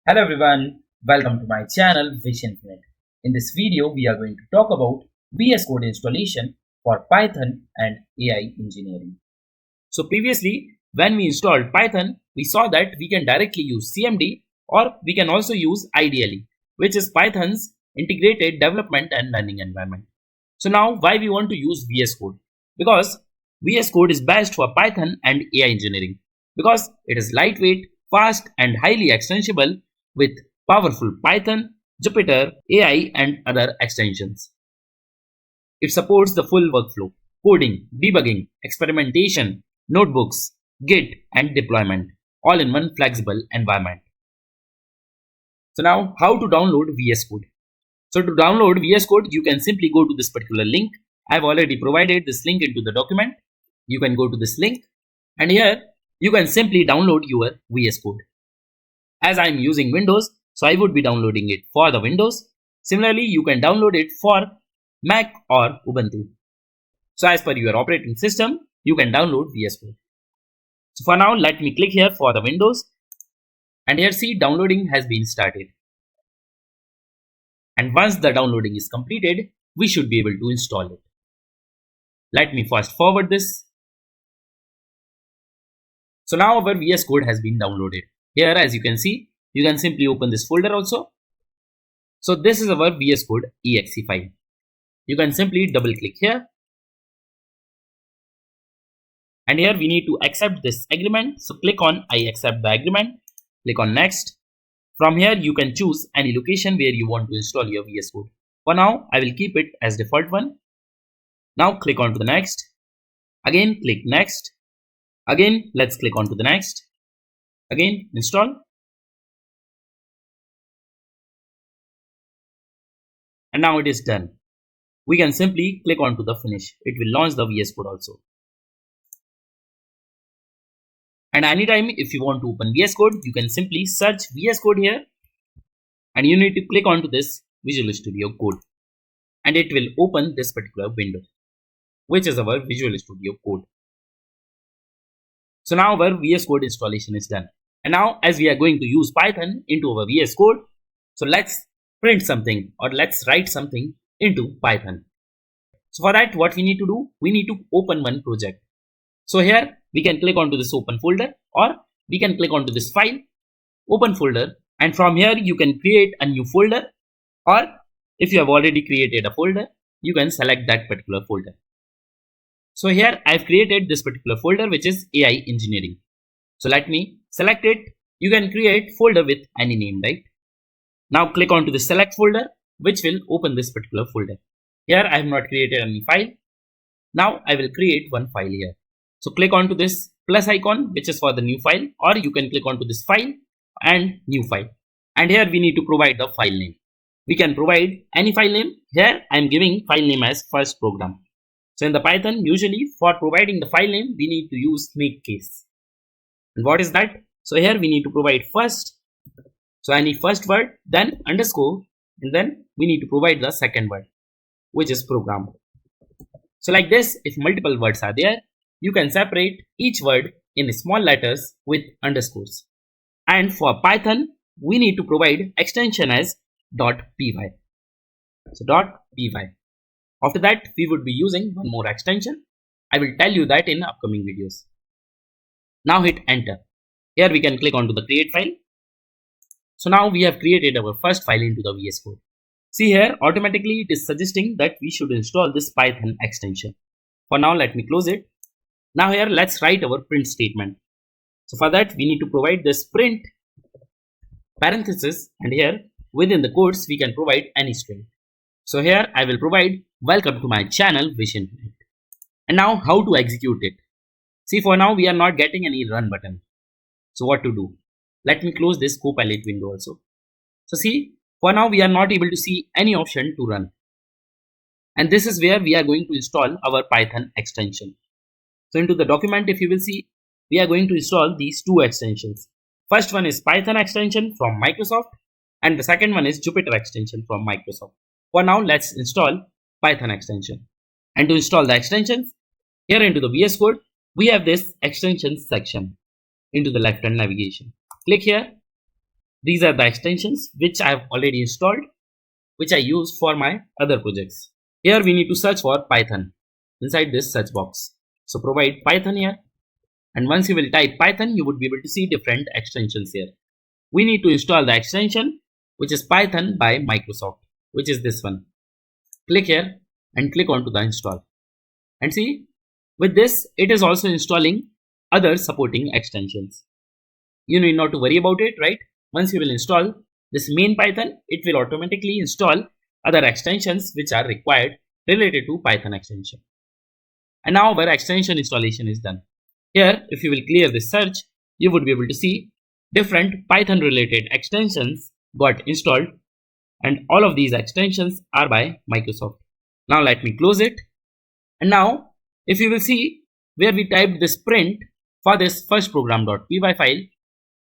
Hello everyone, welcome to my channel Vision Infinite. In this video, we are going to talk about VS Code installation for Python and AI engineering. So previously, when we installed Python, we saw that we can directly use CMD or we can also use IDLE, which is Python's integrated development and learning environment. So now why we want to use VS Code? Because VS Code is best for Python and AI engineering because it is lightweight, fast and highly extensible with powerful Python, Jupyter, AI and other extensions. It supports the full workflow, coding, debugging, experimentation, notebooks, Git and deployment, all in one flexible environment. So now how to download VS Code? So to download VS Code, you can simply go to this particular link. I've already provided this link into the document. You can go to this link and here you can simply download your VS Code. As I am using Windows, so I would be downloading it for the Windows. Similarly, you can download it for Mac or Ubuntu. So as per your operating system, you can download VS Code. So for now, let me click here for the Windows. And here see downloading has been started. And once the downloading is completed, we should be able to install it. Let me fast forward this. So now our VS Code has been downloaded. Here as you can see, you can simply open this folder also. So this is our VS Code exe file. You can simply double click here. And here we need to accept this agreement. So click on I accept the agreement. Click on next. From here you can choose any location where you want to install your VS Code. For now, I will keep it as default one. Now click on to the next. Again click next. Again let's click on to the next. Again install. And now it is done. We can simply click on to the finish. It will launch the VS Code also. And anytime if you want to open VS Code, you can simply search VS Code here. And you need to click on to this Visual Studio Code. And it will open this particular window, which is our Visual Studio Code. So now our VS Code installation is done. And now as we are going to use Python into our VS Code, so let's print something or let's write something into Python. So for that, what we need to do, we need to open one project. So here we can click onto this open folder or we can click onto this file, open folder, and from here you can create a new folder, or if you have already created a folder, you can select that particular folder. So here I've created this particular folder which is AI engineering. So let me select it. You can create folder with any name, right? Now click on to the select folder which will open this particular folder. Here I have not created any file. Now I will create one file here. So click on to this plus icon which is for the new file, or you can click on to this file and new file. And here we need to provide the file name. We can provide any file name. Here I am giving file name as first program. So in the Python, usually for providing the file name, we need to use make case. And what is that? So here we need to provide first. So any first word, then underscore, and then we need to provide the second word, which is program. So like this, if multiple words are there, you can separate each word in small letters with underscores. And for Python, we need to provide extension as .py. So .py. After that, we would be using one more extension. I will tell you that in upcoming videos. Now hit enter. Here we can click onto the create file. So now we have created our first file into the VS Code. See here, automatically it is suggesting that we should install this Python extension. For now, let me close it. Now here, let's write our print statement. So for that, we need to provide this print parenthesis, and here within the quotes, we can provide any string. So here I will provide welcome to my channel Vision. And now how to execute it? See, for now we are not getting any run button. So what to do? Let me close this Copilot window also. So see, for now we are not able to see any option to run. And this is where we are going to install our Python extension. So into the document, if you will see, we are going to install these two extensions. First one is Python extension from Microsoft, and the second one is Jupyter extension from Microsoft. For now, let's install Python extension. And to install the extensions, here into the VS Code, we have this extensions section into the left hand navigation. Click here These are the extensions which I have already installed, which I use for my other projects. Here we need to search for Python inside this search box. So provide Python here, and once you will type Python, you would be able to see different extensions here. We need to install the extension which is Python by Microsoft, which is this one. Click here and click on to the install, and see, with this it is also installing other supporting extensions. You need not to worry about it, right? Once you will install this main Python, it will automatically install other extensions which are required related to Python extension. And now our extension installation is done. Here, if you will clear this search, you would be able to see different Python related extensions got installed, and all of these extensions are by Microsoft. Now let me close it. And now if you will see where we typed this print for this first program.py file,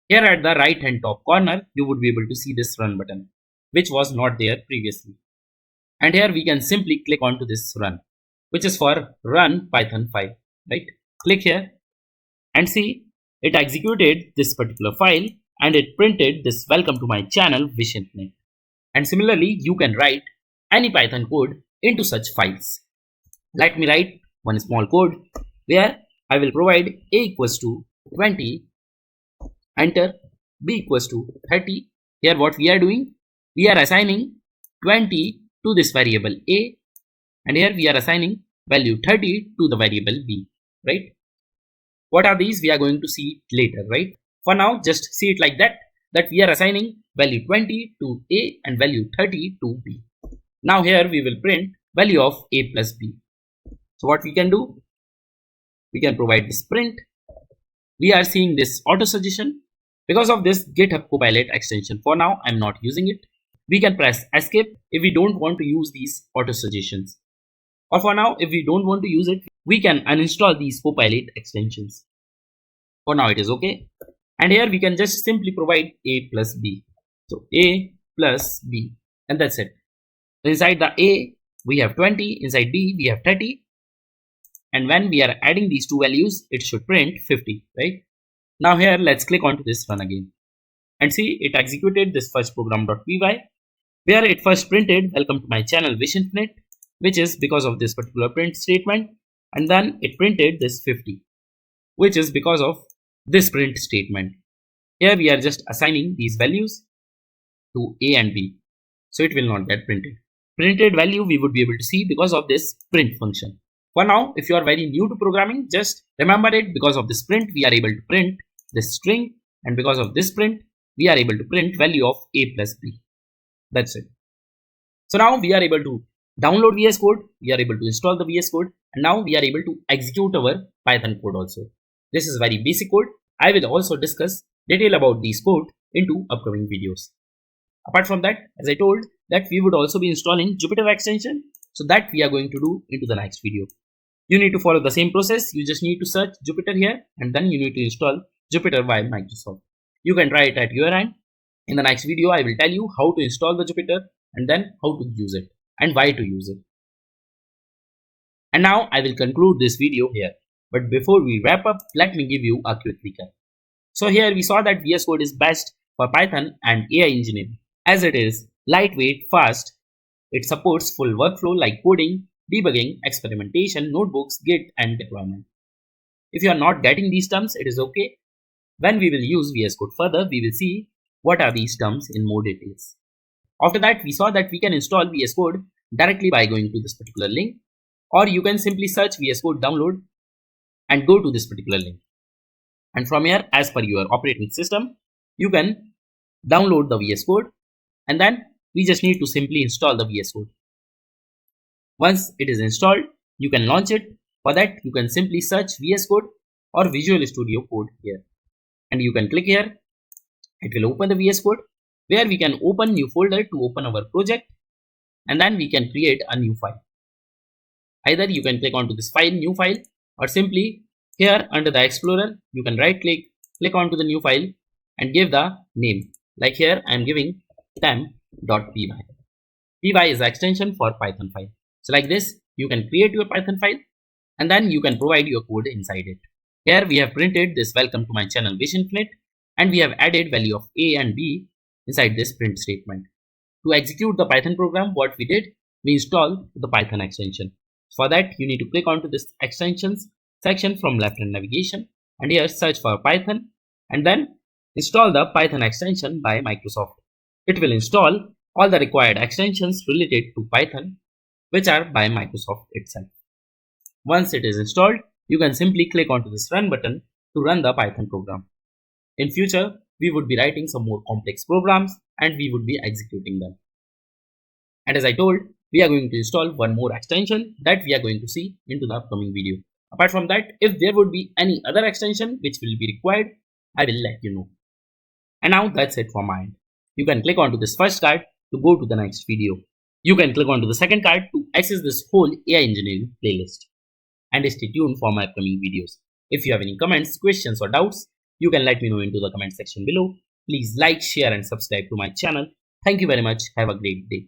here at the right hand top corner, you would be able to see this run button, which was not there previously. And here we can simply click on to this run, which is for run Python file, right? Click here and see, it executed this particular file and it printed this welcome to my channel Wish Infinite. And similarly, you can write any Python code into such files. Let me write one small code where I will provide a equals to 20, enter, b equals to 30. Here what we are doing, we are assigning 20 to this variable a, and here we are assigning value 30 to the variable b, right? What are these? We are going to see later, right? For now, just see it like that we are assigning value 20 to a and value 30 to b. Now here we will print value of a plus b. So what we can do, we can provide this print. We are seeing this auto suggestion because of this GitHub Copilot extension. For now, I'm not using it. We can press escape if we don't want to use these auto suggestions. Or for now, if we don't want to use it, we can uninstall these Copilot extensions. For now, it is okay. And here we can just simply provide a plus b. So a plus b, and that's it. Inside the a, we have 20. Inside b, we have 30. And when we are adding these two values, it should print 50, right? Now here, let's click onto this run again. And see, it executed this first program.py, where it first printed welcome to my channel Wish Infinite, which is because of this particular print statement. And then it printed this 50, which is because of this print statement. Here we are just assigning these values to a and b, so it will not get printed. Printed value we would be able to see because of this print function. For now, if you are very new to programming, just remember it. Because of this print, we are able to print this string, and because of this print, we are able to print value of a plus b. That's it. So now we are able to download VS Code, we are able to install the VS Code, and now we are able to execute our Python code also. This is very basic code. I will also discuss detail about these code into upcoming videos. Apart from that, as I told, that we would also be installing Jupyter extension, so that we are going to do into the next video. You need to follow the same process. You just need to search Jupyter here, and then you need to install Jupyter by Microsoft. You can try it at your end. In the next video, I will tell you how to install the Jupyter and then how to use it and why to use it. And now I will conclude this video here. But before we wrap up, let me give you a quick recap. So here we saw that VS Code is best for Python and AI engineering, as it is lightweight, fast. It supports full workflow like coding, debugging, experimentation, notebooks, Git, and deployment. If you are not getting these terms, it is okay. When we will use VS Code further, we will see what are these terms in more details. After that, we saw that we can install VS Code directly by going to this particular link, or you can simply search VS Code download and go to this particular link. And from here, as per your operating system, you can download the VS Code, and then we just need to simply install the VS Code. Once it is installed, you can launch it. For that, you can simply search VS Code or Visual Studio Code here, and you can click here. It will open the VS Code, where we can open new folder to open our project, and then we can create a new file. Either you can click onto this file, new file, or simply here under the Explorer, you can right click, click onto the new file and give the name. Like here, I am giving temp.py. Py is the extension for Python file. So like this, you can create your Python file and then you can provide your code inside it. Here we have printed this welcome to my channel Wish Infinite, and we have added value of a and b inside this print statement. To execute the Python program, what we did, we installed the Python extension. For that, you need to click onto this extensions section from left-hand navigation and here search for Python and then install the Python extension by Microsoft. It will install all the required extensions related to Python which are by Microsoft itself. Once it is installed, you can simply click onto this run button to run the Python program. In future, we would be writing some more complex programs and we would be executing them. And as I told, we are going to install one more extension that we are going to see into the upcoming video. Apart from that, if there would be any other extension which will be required, I will let you know. And now that's it from my end. You can click onto this first card to go to the next video. You can click onto the second card to access this whole AI engineering playlist. And stay tuned for my upcoming videos. If you have any comments, questions or doubts, you can let me know into the comment section below. Please like, share and subscribe to my channel. Thank you very much. Have a great day.